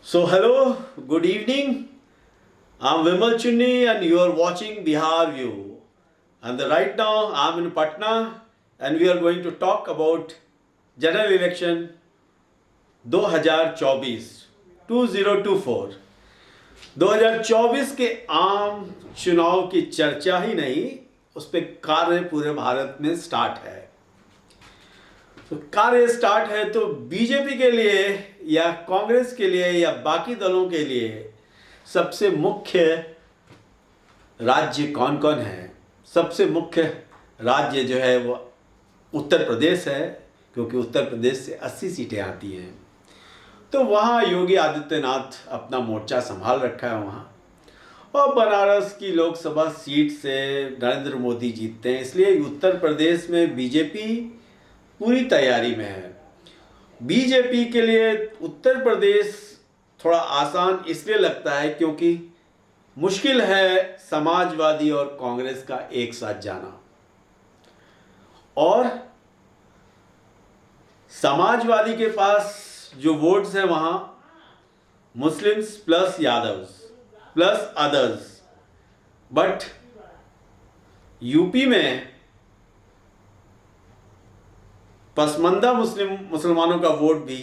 So, hello, good evening. I'm Vimal Chunni and you are watching Bihar View. And right now I'm in Patna and we are going to talk about general election 2024 2024 2024 के आम चुनाव की चर्चा ही नहीं, उस पर कार्य पूरे भारत में स्टार्ट है। तो कार्य स्टार्ट है तो बीजेपी के लिए या कांग्रेस के लिए या बाकी दलों के लिए सबसे मुख्य राज्य कौन कौन है? सबसे मुख्य राज्य जो है वो उत्तर प्रदेश है, क्योंकि उत्तर प्रदेश से 80 सीटें आती हैं। तो वहाँ योगी आदित्यनाथ अपना मोर्चा संभाल रखा है वहाँ, और बनारस की लोकसभा सीट से नरेंद्र मोदी जीतते हैं, इसलिए उत्तर प्रदेश में बीजेपी पूरी तैयारी में है। बीजेपी के लिए उत्तर प्रदेश थोड़ा आसान इसलिए लगता है क्योंकि मुश्किल है समाजवादी और कांग्रेस का एक साथ जाना, और समाजवादी के पास जो वोट्स हैं वहां Muslims plus Yadavs plus others, but UP में पसमानदा मुसलमानों का वोट भी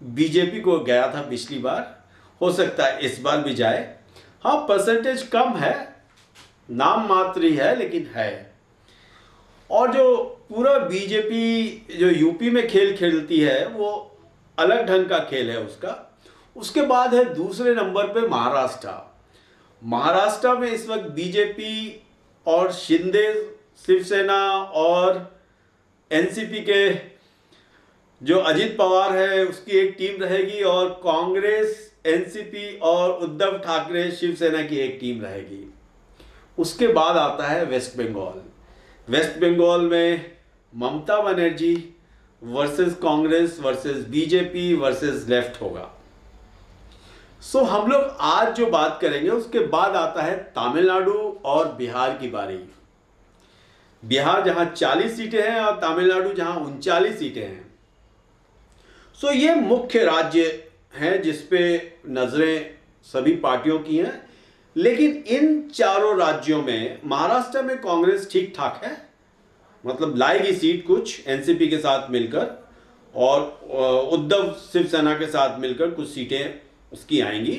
बीजेपी को गया था पिछली बार, हो सकता है इस बार भी जाए। हाँ, परसेंटेज कम है, नाम मात्र ही है, लेकिन है। और जो पूरा बीजेपी जो यूपी में खेल खेलती है वो अलग ढंग का खेल है उसका। उसके बाद है दूसरे नंबर पे महाराष्ट्र। महाराष्ट्र में इस वक्त बीजेपी और शिंदे शिवसेना और एनसीपी के जो अजित पवार है उसकी एक टीम रहेगी, और कांग्रेस एनसीपी और उद्धव ठाकरे शिवसेना की एक टीम रहेगी। उसके बाद आता है वेस्ट बंगाल। वेस्ट बंगाल में Mamata Banerjee versus Congress versus BJP versus left होगा। सो हम लोग आज जो बात करेंगे उसके बाद आता है तमिलनाडु और बिहार की बारी। बिहार जहां 40 सीटें हैं और तमिलनाडु जहां 39 सीटें हैं। सो ये मुख्य राज्य हैं जिसपे नजरें सभी पार्टियों की हैं। लेकिन इन चारों राज्यों में महाराष्ट्र में कांग्रेस ठीक ठाक है, मतलब लाएगी सीट कुछ एनसीपी के साथ मिलकर, और उद्धव शिवसेना के साथ मिलकर कुछ सीटें उसकी आएंगी।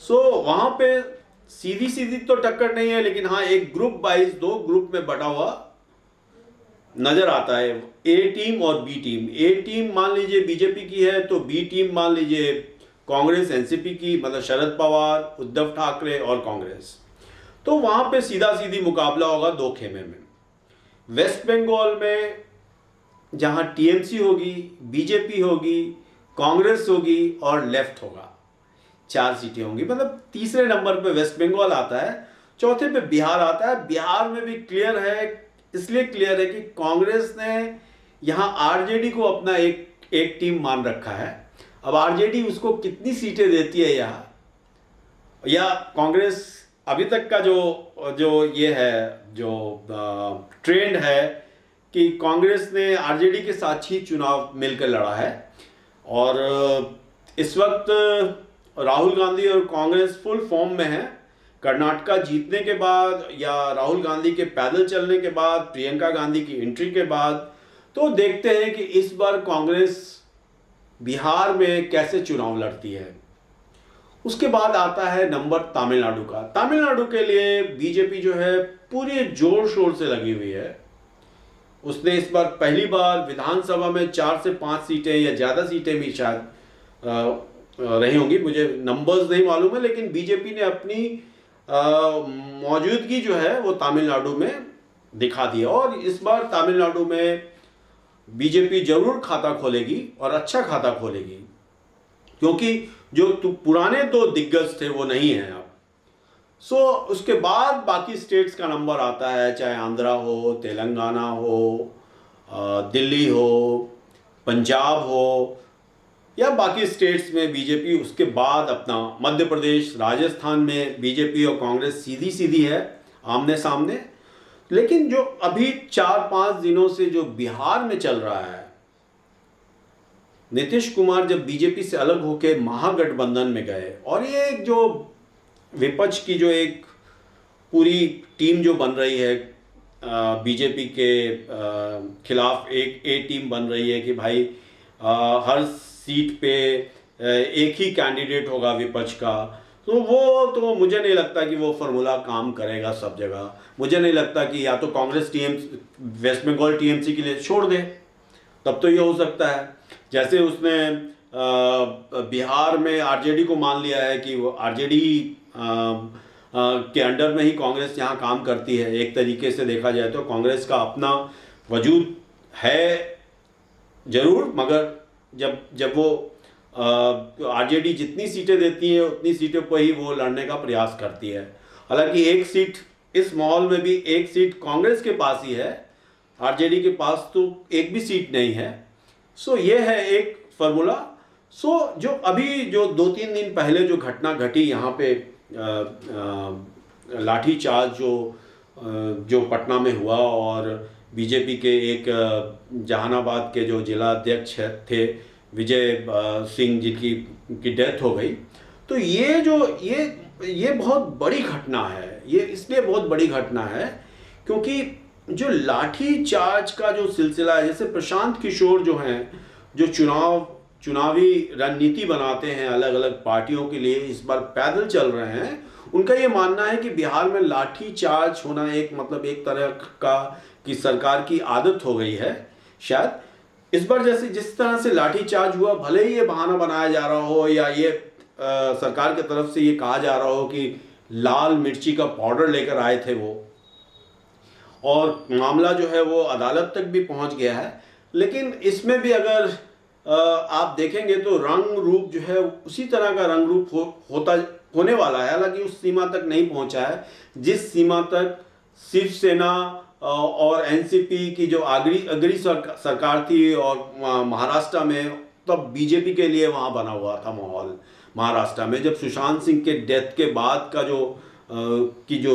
सो वहां पे सीधी सीधी तो टक्कर नहीं है, लेकिन हाँ एक ग्रुप वाइज दो ग्रुप में बटा हुआ नजर आता है, ए टीम और बी टीम। ए टीम मान लीजिए बीजेपी की है, तो बी टीम मान लीजिए कांग्रेस एनसीपी की, मतलब शरद पवार उद्धव ठाकरे और कांग्रेस। तो वहां पे सीधा सीधी मुकाबला होगा दो खेमे में। वेस्ट बंगाल में जहां टीएमसी होगी, बीजेपी होगी, कांग्रेस होगी और लेफ्ट होगा, 4 सीटें होंगी। मतलब तीसरे नंबर पे वेस्ट बंगाल आता है, चौथे पे बिहार आता है। बिहार में भी क्लियर है, इसलिए क्लियर है कि कांग्रेस ने यहां आरजेडी को अपना एक टीम मान रखा है। अब आरजेडी उसको कितनी सीटें देती है यहाँ, या कांग्रेस अभी तक का जो ये है जो ट्रेंड है कि कांग्रेस ने आरजेडी के साथ ही चुनाव मिलकर लड़ा है, और इस वक्त राहुल गांधी और कांग्रेस फुल फॉर्म में है। कर्नाटका जीतने के बाद या राहुल गांधी के पैदल चलने के बाद, प्रियंका गांधी की एंट्री के बाद, तो देखते हैं कि इस बार कांग्रेस बिहार में कैसे चुनाव लड़ती है। उसके बाद आता है नंबर तमिलनाडु का। तमिलनाडु के लिए बीजेपी जो है पूरे जोर शोर से लगी हुई है। उसने इस बार पहली बार विधानसभा में 4 से 5 सीटें या ज़्यादा सीटें भी शायद रही होंगी, मुझे नंबर्स नहीं मालूम है, लेकिन बीजेपी ने अपनी मौजूदगी जो है वो तमिलनाडु में दिखा दी। और इस बार तमिलनाडु में बीजेपी जरूर खाता खोलेगी और अच्छा खाता खोलेगी, क्योंकि जो पुराने 2 दिग्गज थे वो नहीं है अब। सो उसके बाद बाकी स्टेट्स का नंबर आता है, चाहे आंध्रा हो, तेलंगाना हो, दिल्ली हो, पंजाब हो, या बाकी स्टेट्स में बीजेपी। उसके बाद अपना मध्य प्रदेश, राजस्थान में बीजेपी और कांग्रेस सीधी सीधी है, आमने सामने। लेकिन जो अभी 4-5 दिनों से जो बिहार में चल रहा है, नीतीश कुमार जब बीजेपी से अलग होके महागठबंधन में गए और ये एक जो विपक्ष की जो एक पूरी टीम जो बन रही है बीजेपी के खिलाफ एक ए टीम बन रही है कि भाई हर सीट पे एक ही कैंडिडेट होगा विपक्ष का, तो मुझे नहीं लगता कि वो फार्मूला काम करेगा सब जगह। मुझे नहीं लगता कि या तो कांग्रेस वेस्ट बंगाल टीएमसी के लिए छोड़ दे, तब तो ये हो सकता है। जैसे उसने बिहार में आरजेडी को मान लिया है कि वो आरजेडी के अंडर में ही कांग्रेस यहाँ काम करती है। एक तरीके से देखा जाए तो कांग्रेस का अपना वजूद है जरूर, मगर जब वो आरजेडी जितनी सीटें देती है उतनी सीटों पर ही वो लड़ने का प्रयास करती है। हालांकि एक सीट इस माहौल में भी एक सीट कांग्रेस के पास ही है, आरजेडी के पास तो एक भी सीट नहीं है। सो ये है एक फार्मूला। सो जो अभी जो 2-3 दिन पहले जो घटना घटी यहाँ पे लाठीचार्ज जो पटना में हुआ और बीजेपी के एक जहानाबाद के जो जिला अध्यक्ष थे विजय सिंह जी की डेथ हो गई, तो ये बहुत बड़ी घटना है। ये इसलिए बहुत बड़ी घटना है क्योंकि जो लाठी चार्ज का जो सिलसिला है, जैसे प्रशांत किशोर जो हैं, जो चुनावी रणनीति बनाते हैं अलग अलग पार्टियों के लिए, इस बार पैदल चल रहे हैं। उनका ये मानना है कि बिहार में लाठी चार्ज होना एक तरह का कि सरकार की आदत हो गई है शायद। इस बार जैसे जिस तरह से लाठी चार्ज हुआ, भले ही ये बहाना बनाया जा रहा हो या ये सरकार की तरफ से ये कहा जा रहा हो कि लाल मिर्ची का पाउडर लेकर आए थे वो, और मामला जो है वो अदालत तक भी पहुंच गया है, लेकिन इसमें भी अगर आप देखेंगे तो रंग रूप जो है उसी तरह का रंग रूप होने वाला है। हालांकि उस सीमा तक नहीं पहुंचा है जिस सीमा तक शिवसेना और एनसीपी की जो अग्री सरकार थी और महाराष्ट्र में, तब बीजेपी के लिए वहाँ बना हुआ था माहौल। महाराष्ट्र में जब सुशांत सिंह के डेथ के बाद का जो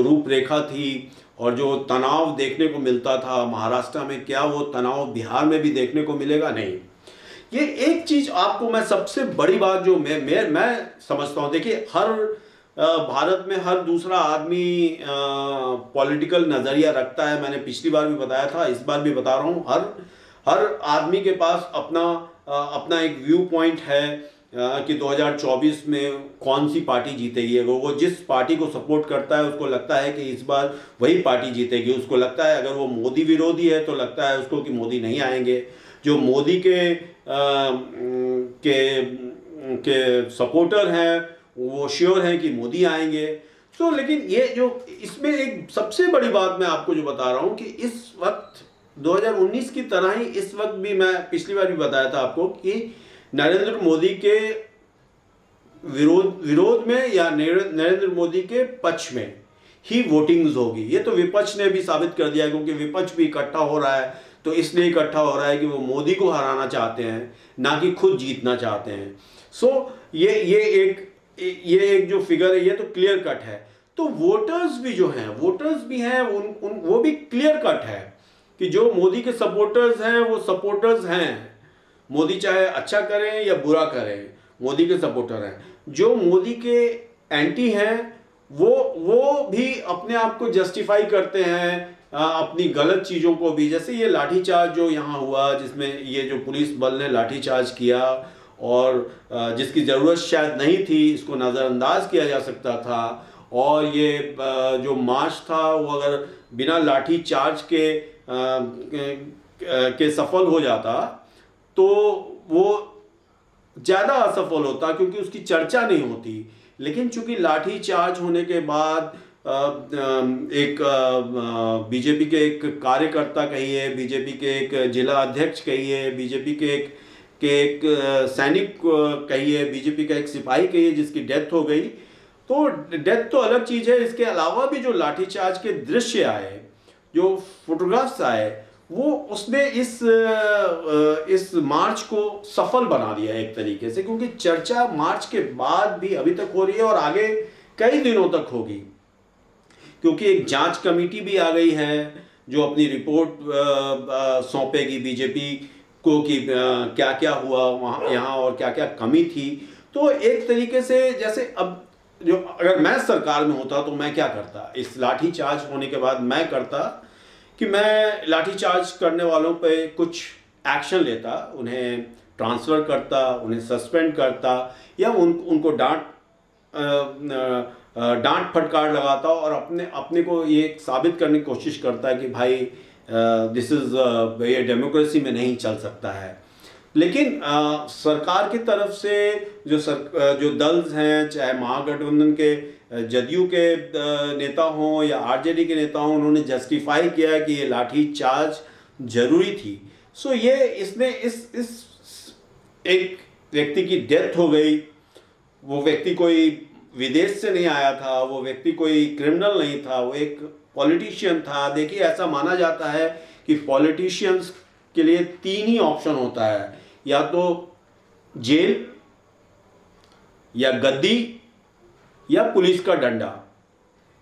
रूपरेखा थी और जो तनाव देखने को मिलता था महाराष्ट्र में, क्या वो तनाव बिहार में भी देखने को मिलेगा? नहीं। ये एक चीज आपको मैं सबसे बड़ी बात जो मैं समझता हूँ, देखिए हर भारत में हर दूसरा आदमी पॉलिटिकल नज़रिया रखता है। मैंने पिछली बार भी बताया था, इस बार भी बता रहा हूँ, हर आदमी के पास अपना एक व्यू पॉइंट है कि 2024 में कौन सी पार्टी जीतेगी। वो जिस पार्टी को सपोर्ट करता है उसको लगता है कि इस बार वही पार्टी जीतेगी। उसको लगता है अगर वो मोदी विरोधी है तो लगता है उसको कि मोदी नहीं आएंगे। जो मोदी के सपोर्टर हैं वो श्योर हैं कि मोदी आएंगे। तो लेकिन ये जो इसमें एक सबसे बड़ी बात मैं आपको जो बता रहा हूँ कि इस वक्त 2019 की तरह ही इस वक्त भी, मैं पिछली बार भी बताया था आपको कि नरेंद्र मोदी के विरोध में या नरेंद्र मोदी के पक्ष में ही वोटिंग्स होगी। ये तो विपक्ष ने भी साबित कर दिया, क्योंकि विपक्ष भी इकट्ठा हो रहा है तो इसलिए इकट्ठा हो रहा है कि वो मोदी को हराना चाहते हैं, ना कि खुद जीतना चाहते हैं। सो ये एक जो फिगर है ये तो क्लियर कट है। तो वोटर्स भी हैं वो भी क्लियर कट है कि जो मोदी के सपोर्टर्स हैं वो सपोर्टर्स हैं। मोदी चाहे अच्छा करें या बुरा करें, मोदी के सपोर्टर हैं। जो मोदी के एंटी हैं वो भी अपने आप को जस्टिफाई करते हैं अपनी गलत चीज़ों को भी। जैसे ये लाठीचार्ज जो यहाँ हुआ, जिसमें ये जो पुलिस बल ने लाठीचार्ज किया और जिसकी ज़रूरत शायद नहीं थी, इसको नज़रअंदाज किया जा सकता था। और ये जो मार्च था वो अगर बिना लाठीचार्ज के सफल हो जाता तो वो ज़्यादा असफल होता, क्योंकि उसकी चर्चा नहीं होती। लेकिन चूंकि लाठीचार्ज होने के बाद एक बीजेपी के एक कार्यकर्ता कहिए, बीजेपी के एक जिला अध्यक्ष कहिए, बीजेपी के एक सैनिक कहिए, बीजेपी का एक सिपाही कहिए जिसकी डेथ हो गई, तो डेथ तो अलग चीज़ है। इसके अलावा भी जो लाठीचार्ज के दृश्य आए, जो फोटोग्राफ्स आए, वो उसने इस मार्च को सफल बना दिया एक तरीके से, क्योंकि चर्चा मार्च के बाद भी अभी तक हो रही है और आगे कई दिनों तक होगी, क्योंकि एक जांच कमेटी भी आ गई है जो अपनी रिपोर्ट सौंपेगी बीजेपी को कि क्या क्या हुआ वहाँ यहाँ और क्या क्या कमी थी। तो एक तरीके से जैसे अब जो अगर मैं सरकार में होता तो मैं क्या करता, इस लाठी चार्ज होने के बाद मैं करता कि मैं लाठी चार्ज करने वालों पे कुछ एक्शन लेता, उन्हें ट्रांसफ़र करता, उन्हें सस्पेंड करता, या उनको डांट फटकार लगाता और अपने अपने को ये साबित करने की कोशिश करता है कि भाई दिस इज़ ये डेमोक्रेसी में नहीं चल सकता है। लेकिन सरकार की तरफ से जो दल हैं, चाहे महागठबंधन के जदयू के नेता हों या आरजेडी के नेता हों, उन्होंने जस्टिफाई किया कि ये लाठी चार्ज जरूरी थी। सो ये इसने इस एक व्यक्ति की डेथ हो गई, वो व्यक्ति कोई विदेश से नहीं आया था, वो व्यक्ति कोई क्रिमिनल नहीं था, वो एक पॉलिटिशियन था। देखिए, ऐसा माना जाता है कि पॉलिटिशियंस के लिए 3 ही ऑप्शन होता है, या तो जेल, या गद्दी, या पुलिस का डंडा।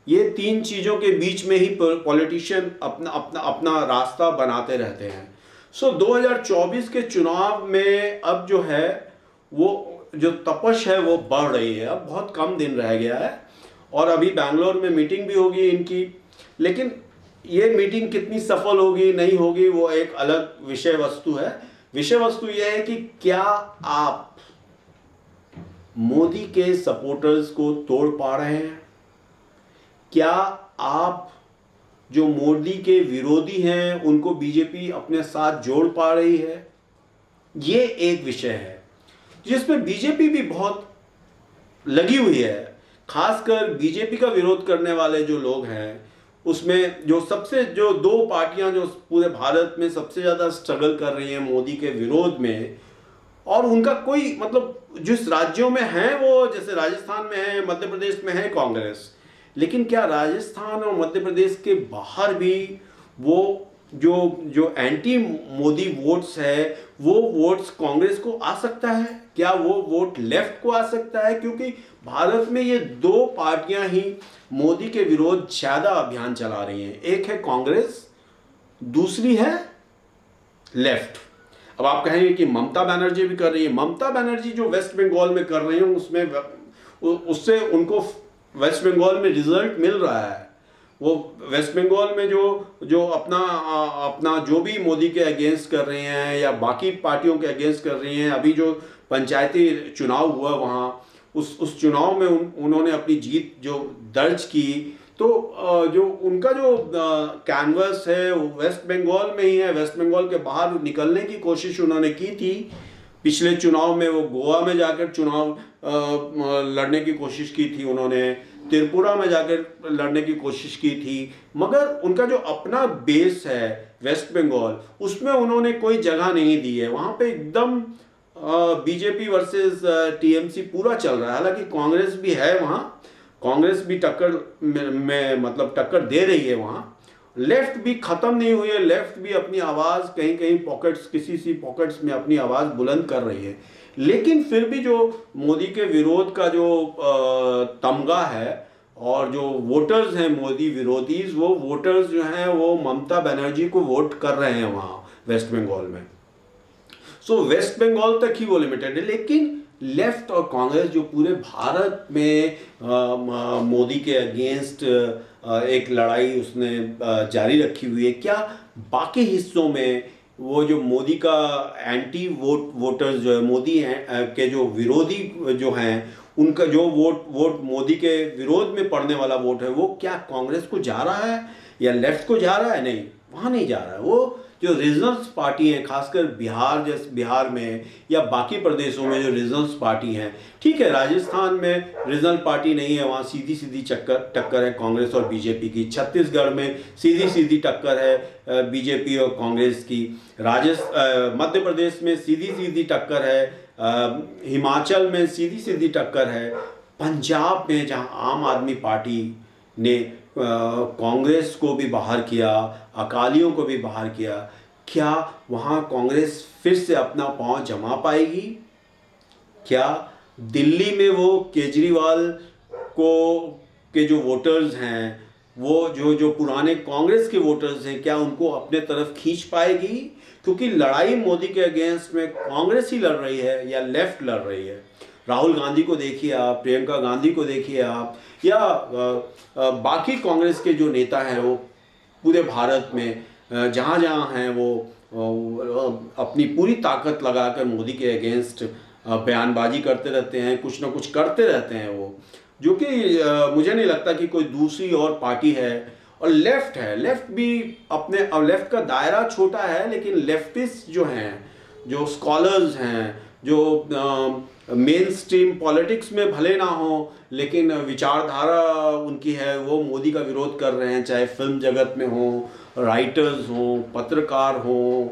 ये 3 चीज़ों के बीच में ही पॉलिटिशियन अपना अपना अपना रास्ता बनाते रहते हैं। सो 2024 के चुनाव में अब जो है वो जो तपश है वो बढ़ रही है। अब बहुत कम दिन रह गया है और अभी बैंगलोर में मीटिंग भी होगी इनकी, लेकिन ये मीटिंग कितनी सफल होगी नहीं होगी वो एक अलग विषय वस्तु है। विषय वस्तु यह है कि क्या आप मोदी के सपोर्टर्स को तोड़ पा रहे हैं? क्या आप जो मोदी के विरोधी हैं उनको बीजेपी अपने साथ जोड़ पा रही है? ये एक विषय है जिसमें बीजेपी भी बहुत लगी हुई है। खासकर बीजेपी का विरोध करने वाले जो लोग हैं, उसमें जो 2 पार्टियां जो पूरे भारत में सबसे ज़्यादा स्ट्रगल कर रही हैं मोदी के विरोध में, और उनका कोई मतलब जिस राज्यों में है वो, जैसे राजस्थान में है, मध्य प्रदेश में है कांग्रेस, लेकिन क्या राजस्थान और मध्य प्रदेश के बाहर भी वो जो एंटी मोदी वोट्स है वो वोट्स कांग्रेस को आ सकता है? क्या वो वोट लेफ्ट को आ सकता है? क्योंकि भारत में ये 2 पार्टियां ही मोदी के विरोध ज़्यादा अभियान चला रही हैं। एक है कांग्रेस, दूसरी है लेफ्ट। अब आप कहेंगे कि ममता बनर्जी भी कर रही है। ममता बनर्जी जो वेस्ट बंगाल में कर रही है उससे उनको वेस्ट बंगाल में रिजल्ट मिल रहा है। वो वेस्ट बंगाल में जो अपना जो भी मोदी के अगेंस्ट कर रहे हैं या बाकी पार्टियों के अगेंस्ट कर रही हैं, अभी जो पंचायती चुनाव हुआ वहाँ उस चुनाव में उन्होंने अपनी जीत जो दर्ज की, तो जो उनका जो कैनवस है वो वेस्ट बंगाल में ही है। वेस्ट बंगाल के बाहर निकलने की कोशिश उन्होंने की थी। पिछले चुनाव में वो गोवा में जाकर चुनाव लड़ने की कोशिश की थी, उन्होंने त्रिपुरा में जाकर लड़ने की कोशिश की थी, मगर उनका जो अपना बेस है वेस्ट बंगाल, उसमें उन्होंने कोई जगह नहीं दी है। वहाँ पे एकदम बीजेपी वर्सेस टीएमसी पूरा चल रहा है। हालांकि कांग्रेस भी है वहाँ, कांग्रेस भी टक्कर में मतलब टक्कर दे रही है वहाँ। लेफ्ट भी ख़त्म नहीं हुई है, लेफ्ट भी अपनी आवाज़ कहीं कहीं पॉकेट्स, किसी पॉकेट्स में अपनी आवाज़ बुलंद कर रही है। लेकिन फिर भी जो मोदी के विरोध का जो तमगा है और जो वोटर्स हैं मोदी विरोधीज, वो वोटर्स जो हैं वो ममता बनर्जी को वोट कर रहे हैं वहाँ वेस्ट बंगाल में। सो वेस्ट बंगाल तक ही वो लिमिटेड है, लेकिन लेफ्ट और कांग्रेस जो पूरे भारत में मोदी के अगेंस्ट एक लड़ाई उसने जारी रखी हुई है, क्या बाकी हिस्सों में वो जो मोदी का एंटी वोटर्स जो है, मोदी के जो विरोधी जो हैं, उनका जो वोट मोदी के विरोध में पड़ने वाला वोट है, वो क्या कांग्रेस को जा रहा है या लेफ्ट को जा रहा है? नहीं, वहाँ नहीं जा रहा है। वो जो रीजनल्स पार्टी हैं, खासकर बिहार में या बाकी प्रदेशों में जो रीजनल्स पार्टी हैं, ठीक है, राजस्थान में रीजनल पार्टी नहीं है, वहाँ सीधी टक्कर है कांग्रेस और बीजेपी की। छत्तीसगढ़ में सीधी टक्कर है बीजेपी और कांग्रेस की। मध्य प्रदेश में सीधी टक्कर है, हिमाचल में सीधी टक्कर है। पंजाब में जहाँ आम आदमी पार्टी ने कांग्रेस को भी बाहर किया, अकालियों को भी बाहर किया, क्या वहाँ कांग्रेस फिर से अपना पांव जमा पाएगी? क्या दिल्ली में वो केजरीवाल के जो वोटर्स हैं वो जो जो पुराने कांग्रेस के वोटर्स हैं क्या उनको अपने तरफ खींच पाएगी? क्योंकि लड़ाई मोदी के अगेंस्ट में कांग्रेस ही लड़ रही है या लेफ्ट लड़ रही है। राहुल गांधी को देखिए आप, प्रियंका गांधी को देखिए आप, या बाकी कांग्रेस के जो नेता हैं वो पूरे भारत में जहाँ जहाँ हैं वो अपनी पूरी ताकत लगाकर मोदी के अगेंस्ट बयानबाजी करते रहते हैं, कुछ ना कुछ करते रहते हैं वो, जो कि मुझे नहीं लगता कि कोई दूसरी और पार्टी है। और लेफ्ट है, लेफ्ट भी अपने, अब लेफ्ट का दायरा छोटा है लेकिन लेफ्टिस्ट जो हैं, जो स्कॉलर्स हैं, जो मेन स्ट्रीम पॉलिटिक्स में भले ना हो लेकिन विचारधारा उनकी है, वो मोदी का विरोध कर रहे हैं, चाहे फिल्म जगत में हो, राइटर्स हों, पत्रकार हों,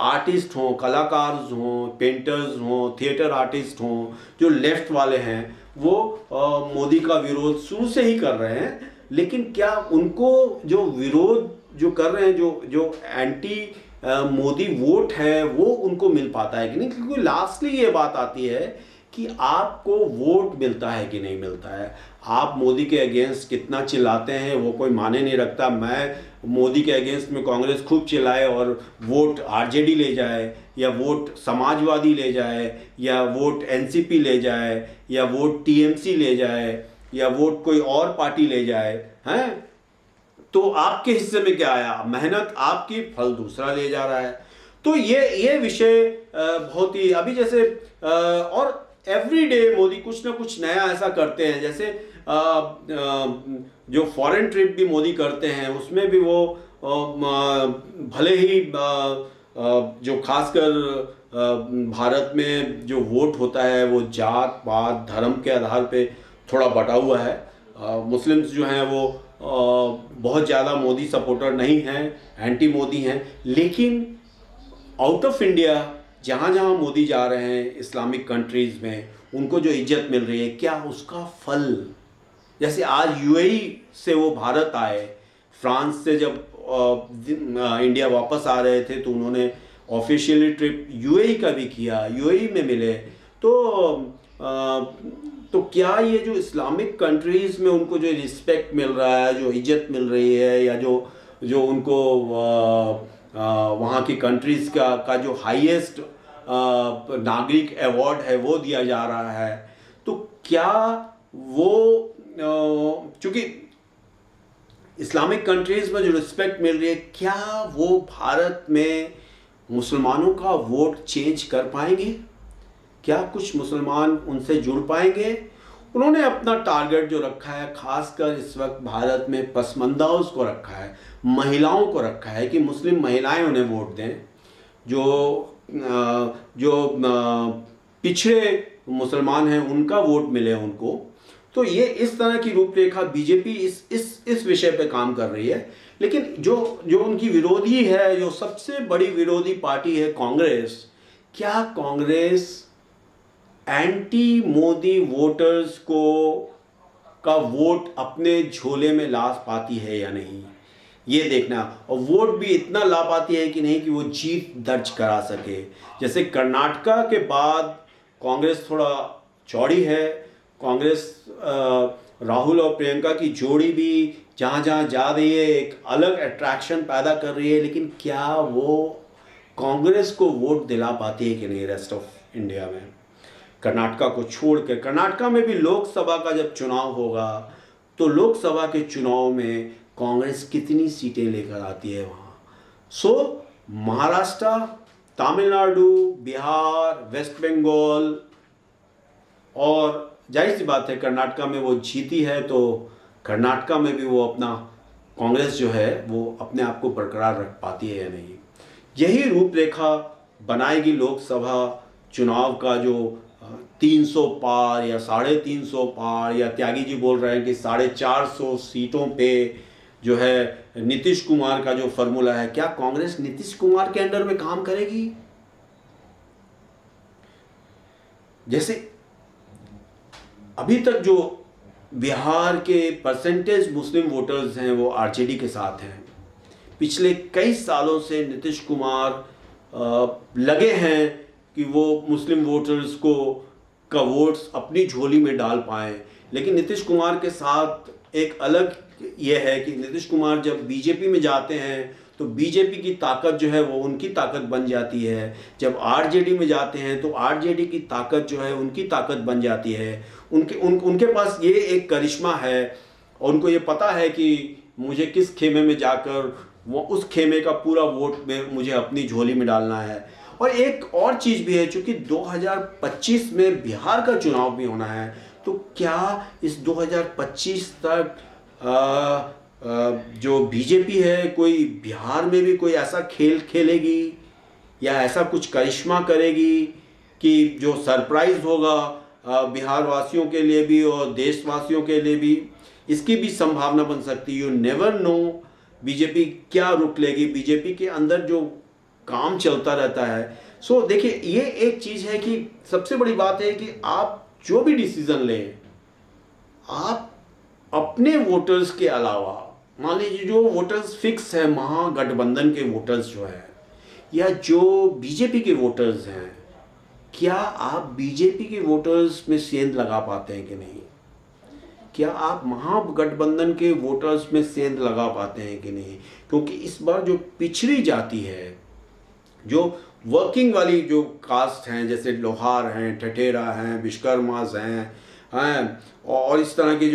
आर्टिस्ट हों, कलाकार हों, पेंटर्स हों, थिएटर आर्टिस्ट हों, जो लेफ्ट वाले हैं वो मोदी का विरोध शुरू से ही कर रहे हैं। लेकिन क्या उनको जो विरोध जो कर रहे हैं, जो जो एंटी मोदी वोट है वो उनको मिल पाता है कि नहीं? क्योंकि लास्टली ये बात आती है कि आपको वोट मिलता है कि नहीं मिलता है। आप मोदी के अगेंस्ट कितना चिल्लाते हैं वो कोई माने नहीं रखता। मैं मोदी के अगेंस्ट में कांग्रेस खूब चिल्लाए और वोट आरजेडी ले जाए, या वोट समाजवादी ले जाए, या वोट एनसीपी ले जाए, या वोट टीएमसी ले जाए, या वोट कोई और पार्टी ले जाए, हैं, तो आपके हिस्से में क्या आया? मेहनत आपकी, फल दूसरा ले जा रहा है। तो ये विषय बहुत ही, अभी जैसे और एवरीडे मोदी कुछ ना कुछ नया ऐसा करते हैं। जैसे जो फॉरेन ट्रिप भी मोदी करते हैं उसमें भी वो भले ही जो खासकर भारत में जो वोट होता है वो जात पात धर्म के आधार पे थोड़ा बटा हुआ है। मुस्लिम्स जो हैं वो बहुत ज़्यादा मोदी सपोर्टर नहीं हैं, एंटी मोदी हैं। लेकिन आउट ऑफ इंडिया जहाँ जहाँ मोदी जा रहे हैं इस्लामिक कंट्रीज़ में, उनको जो इज्जत मिल रही है, क्या उसका फल? जैसे आज यूएई से वो भारत आए, फ्रांस से जब इंडिया वापस आ रहे थे तो उन्होंने ऑफिशियली ट्रिप यूएई का भी किया, यूएई में मिले। तो क्या ये जो इस्लामिक कंट्रीज़ में उनको जो रिस्पेक्ट मिल रहा है, जो इज्जत मिल रही है, या जो उनको वहाँ की कंट्रीज़ का जो हाईएस्ट नागरिक अवार्ड है वो दिया जा रहा है, तो क्या वो चूँकि इस्लामिक कंट्रीज़ में जो रिस्पेक्ट मिल रही है, क्या वो भारत में मुसलमानों का वोट चेंज कर पाएंगे? क्या कुछ मुसलमान उनसे जुड़ पाएंगे? उन्होंने अपना टारगेट जो रखा है, खासकर इस वक्त भारत में पसमंदाओं को रखा है, महिलाओं को रखा है कि मुस्लिम महिलाएं उन्हें वोट दें, जो पिछड़े मुसलमान हैं उनका वोट मिले उनको। तो ये इस तरह की रूपरेखा बीजेपी इस विषय पे काम कर रही है। लेकिन जो उनकी विरोधी है, जो सबसे बड़ी विरोधी पार्टी है कांग्रेस, क्या कांग्रेस एंटी मोदी वोटर्स का वोट अपने झोले में ला पाती है या नहीं, ये देखना। और वोट भी इतना ला पाती है कि नहीं कि वो जीत दर्ज करा सके। जैसे कर्नाटका के बाद कांग्रेस थोड़ा चौड़ी है, कांग्रेस राहुल और प्रियंका की जोड़ी भी जहाँ जहाँ जा रही है एक अलग अट्रैक्शन पैदा कर रही है। लेकिन क्या वो कांग्रेस को वोट दिला पाती है कि नहीं रेस्ट ऑफ इंडिया में? कर्नाटका को छोड़ कर, कर्नाटका में भी लोकसभा का जब चुनाव होगा तो लोकसभा के चुनाव में कांग्रेस कितनी सीटें लेकर आती है वहाँ। सो महाराष्ट्र, तमिलनाडु, बिहार, वेस्ट बंगाल, और जाहिर सी बात है कर्नाटका में वो जीती है, तो कर्नाटका में भी वो अपना कांग्रेस जो है वो अपने आप को बरकरार रख पाती है या नहीं। यही रूपरेखा बनाएगी लोकसभा चुनाव का, जो 300 पार या 350 पार, या त्यागी जी बोल रहे हैं कि 450 सीटों पे जो है नीतीश कुमार का जो फॉर्मूला है, क्या कांग्रेस नीतीश कुमार के अंडर में काम करेगी? जैसे अभी तक जो बिहार के परसेंटेज मुस्लिम वोटर्स हैं वो आरजेडी के साथ हैं। पिछले कई सालों से नीतीश कुमार लगे हैं कि वो मुस्लिम वोटर्स का वोट्स अपनी झोली में डाल पाएँ। लेकिन नीतीश कुमार के साथ एक अलग ये है कि नीतीश कुमार जब बीजेपी में जाते हैं तो बीजेपी की ताकत जो है वो उनकी ताकत बन जाती है। जब आरजेडी में जाते हैं तो आरजेडी की ताकत जो है उनकी ताकत बन जाती है। उनके पास ये एक करिश्मा है और उनको ये पता है कि मुझे किस खेमे में जाकर वो उस खेमे का पूरा वोट में मुझे अपनी झोली में डालना है। और एक और चीज़ भी है, चूँकि 2025 में बिहार का चुनाव भी होना है, तो क्या इस 2025 तक जो बीजेपी है कोई बिहार में भी कोई ऐसा खेल खेलेगी या ऐसा कुछ करिश्मा करेगी कि जो सरप्राइज होगा बिहार वासियों के लिए भी और देशवासियों के लिए भी, इसकी भी संभावना बन सकती है। यू नेवर नो बीजेपी क्या रुख लेगी, बीजेपी के अंदर जो काम चलता रहता है। सो देखिए, ये एक चीज़ है कि सबसे बड़ी बात है कि आप जो भी डिसीजन लें, आप अपने वोटर्स के अलावा, मान लीजिए जो वोटर्स फिक्स है महागठबंधन के वोटर्स जो है या जो बीजेपी के वोटर्स हैं, क्या आप बीजेपी के वोटर्स में सेंध लगा पाते हैं कि नहीं? क्या आप महागठबंधन के वोटर्स में सेंध लगा पाते हैं कि नहीं? क्योंकि इस बार जो पिछड़ी जाति है, जो वर्किंग वाली जो कास्ट हैं, जैसे लोहार हैं, ठठेरा हैं, विश्वकर्मास हैं और इस तरह की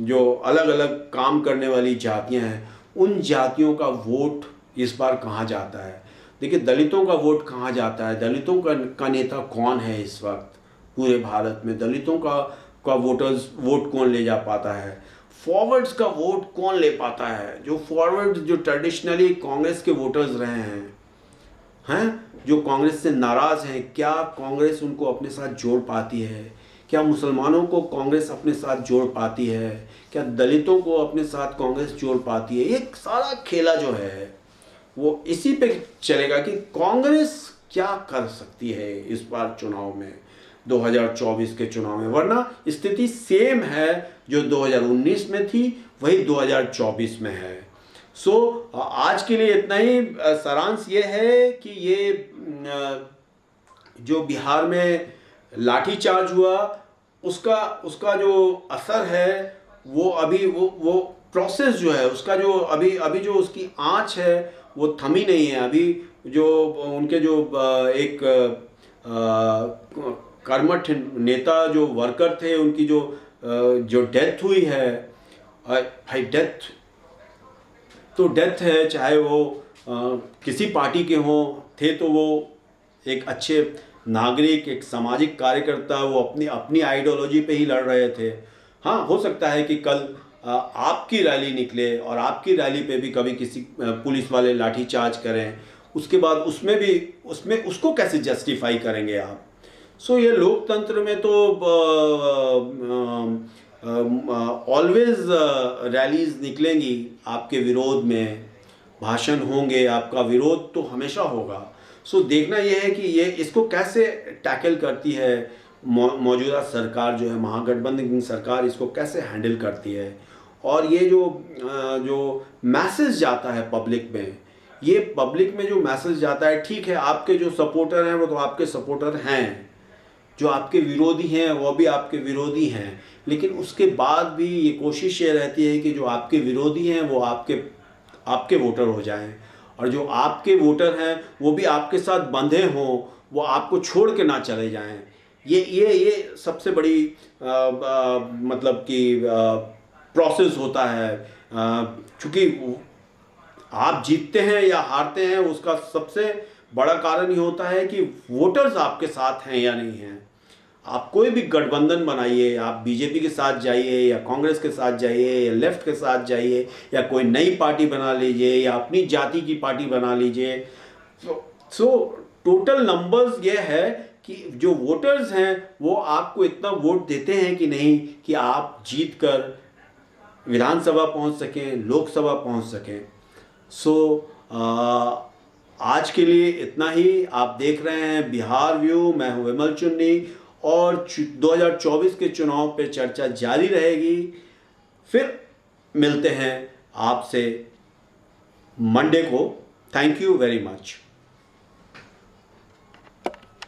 जो अलग अलग काम करने वाली जातियां हैं, उन जातियों का वोट इस बार कहाँ जाता है? देखिए, दलितों का वोट कहाँ जाता है? दलितों का नेता कौन है इस वक्त पूरे भारत में? दलितों का वोट कौन ले जा पाता है? फॉरवर्ड्स का वोट कौन ले पाता है? जो फॉरवर्ड जो ट्रेडिशनली कांग्रेस के वोटर्स रहे हैं जो कांग्रेस से नाराज़ हैं, क्या कांग्रेस उनको अपने साथ जोड़ पाती है? क्या मुसलमानों को कांग्रेस अपने साथ जोड़ पाती है? क्या दलितों को अपने साथ कांग्रेस जोड़ पाती है? ये सारा खेला जो है वो इसी पे चलेगा कि कांग्रेस क्या कर सकती है इस बार चुनाव में, 2024 के चुनाव में। वरना स्थिति सेम है जो 2019 में थी, वही 2024 में है। आज के लिए इतना ही। सारांश ये है कि ये जो बिहार में लाठीचार्ज हुआ उसका जो असर है वो अभी वो प्रोसेस जो है उसका जो अभी जो उसकी आँच है वो थमी नहीं है। अभी जो उनके जो एक कर्मठ नेता जो वर्कर थे, उनकी जो डेथ हुई है, भाई डेथ है, चाहे वो किसी पार्टी के हों, थे तो वो एक अच्छे नागरिक, एक सामाजिक कार्यकर्ता, वो अपनी आइडियोलॉजी पे ही लड़ रहे थे। हाँ, हो सकता है कि कल आपकी रैली निकले और आपकी रैली पे भी कभी किसी पुलिस वाले लाठीचार्ज करें, उसके बाद उसमें उसको कैसे जस्टिफाई करेंगे आप? ये लोकतंत्र में तो ऑलवेज रैलीज निकलेंगी आपके विरोध में, भाषण होंगे, आपका विरोध तो हमेशा होगा। देखना यह है कि ये इसको कैसे टैकल करती है मौजूदा सरकार जो है, महागठबंधन की सरकार इसको कैसे हैंडल करती है। और ये जो मैसेज जाता है पब्लिक में, ये पब्लिक में जो मैसेज जाता है, ठीक है, आपके जो सपोर्टर हैं वो तो आपके सपोर्टर हैं, जो आपके विरोधी हैं वो भी आपके विरोधी हैं, लेकिन उसके बाद भी ये कोशिश ये रहती है कि जो आपके विरोधी हैं वो आपके वोटर हो जाएं और जो आपके वोटर हैं वो भी आपके साथ बंधे हों, वो आपको छोड़ के ना चले जाएं। ये सबसे बड़ी मतलब कि प्रोसेस होता है। चूँकि आप जीतते हैं या हारते हैं, उसका सबसे बड़ा कारण ये होता है कि वोटर्स आपके साथ हैं या नहीं हैं। आप कोई भी गठबंधन बनाइए, आप बीजेपी के साथ जाइए या कांग्रेस के साथ जाइए या लेफ्ट के साथ जाइए या कोई नई पार्टी बना लीजिए या अपनी जाति की पार्टी बना लीजिए। टोटल नंबर्स ये है कि जो वोटर्स हैं वो आपको इतना वोट देते हैं कि नहीं कि आप जीत कर विधानसभा पहुंच सकें, लोकसभा पहुंच सकें। आज के लिए इतना ही। आप देख रहे हैं बिहार व्यू, मैं हूं विमल चुन्नी और 2024 के चुनाव पे चर्चा जारी रहेगी। फिर मिलते हैं आपसे मंडे को। Thank you very much.